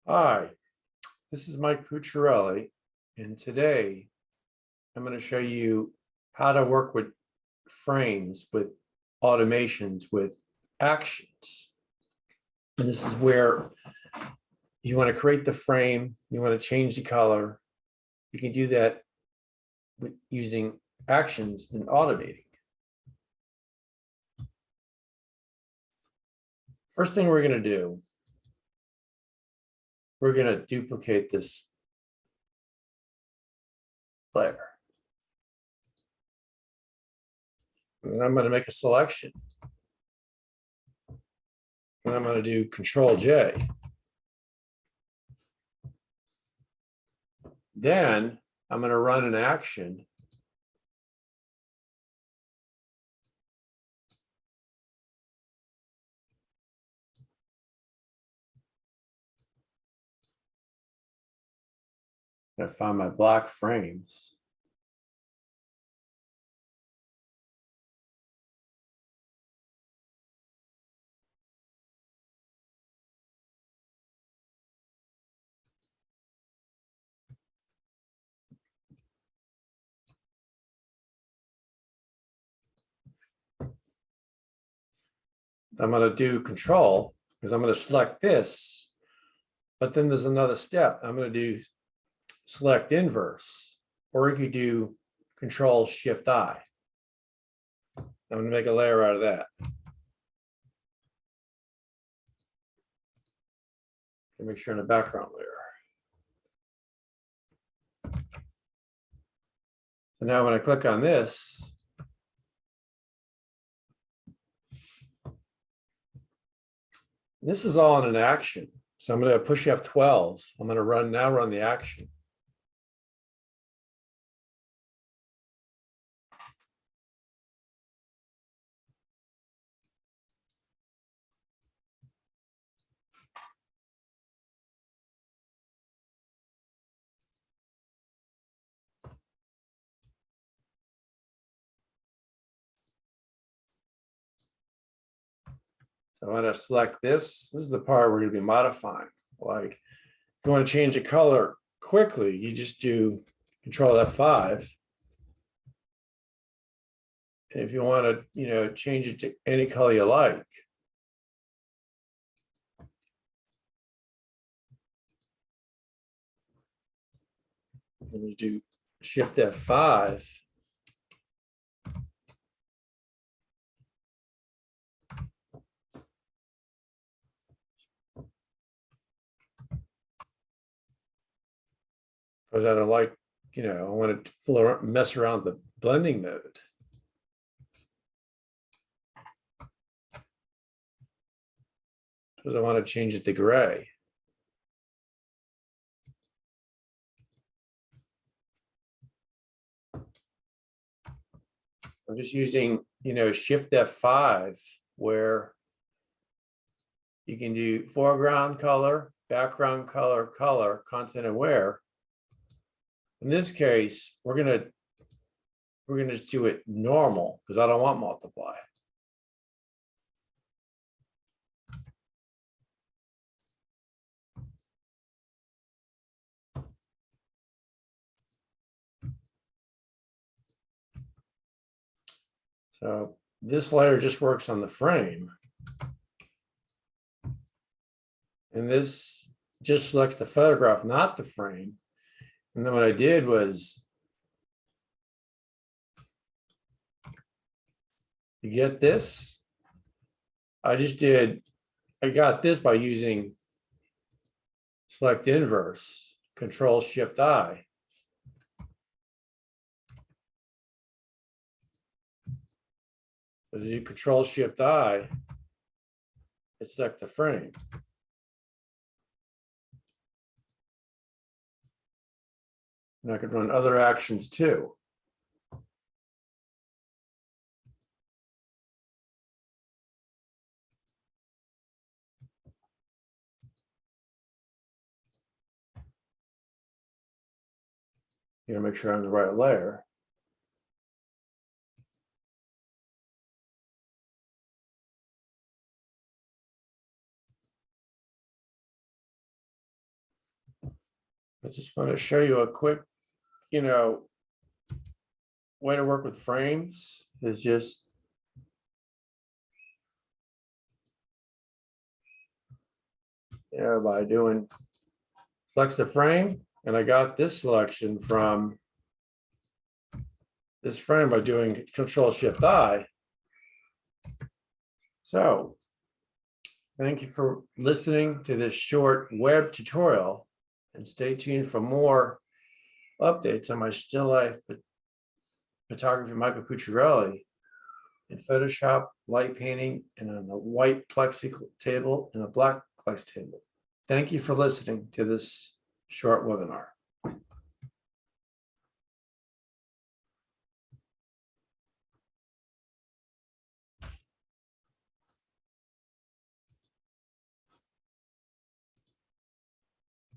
Hi, this is Mike Pucciarelli, and today I'm going to show you how to work with frames, with automations, with actions. And this is where you want to create the frame, you want to change the color. You can do that using actions and automating. First thing we're going to do, we're going to duplicate this layer. And I'm going to make a selection. And I'm going to do Control J. Then I'm going to run an action. I find my black frames. I'm going to do Control because I'm going to select this, but then there's another step. I'm going to do Select Inverse, or you could do Control Shift I. I'm going to make a layer out of that. And make sure in the background layer. So now when I click on this, this is all in an action. So I'm going to push F12. I'm going to run the action. So I'm going to select this. This is the part we're going to be modifying. Like if you want to change the color quickly, you just do Control F5. And if you want to, change it to any color you like. And you do Shift F5. Because I don't like, I want to mess around the blending mode. Because I want to change it to gray. I'm just using, Shift F5, where you can do foreground color, background color, content aware. In this case, we're gonna just do it normal because I don't want multiply. So this layer just works on the frame. And this just selects the photograph, not the frame. And then what I did was, to get this, I got this by using Select Inverse, Control Shift I. So to do Control Shift I, it select the frame. And I could run other actions too. Make sure I'm in the right layer. I just want to show you a quick, way to work with frames is just by doing flex the frame, and I got this selection from this frame by doing Control-Shift-I. So thank you for listening to this short web tutorial, and stay tuned for more updates on my still life photography, Michael Pucciarelli, in Photoshop, light painting, and on a white plexi table and a black plex table. Thank you for listening to this short webinar.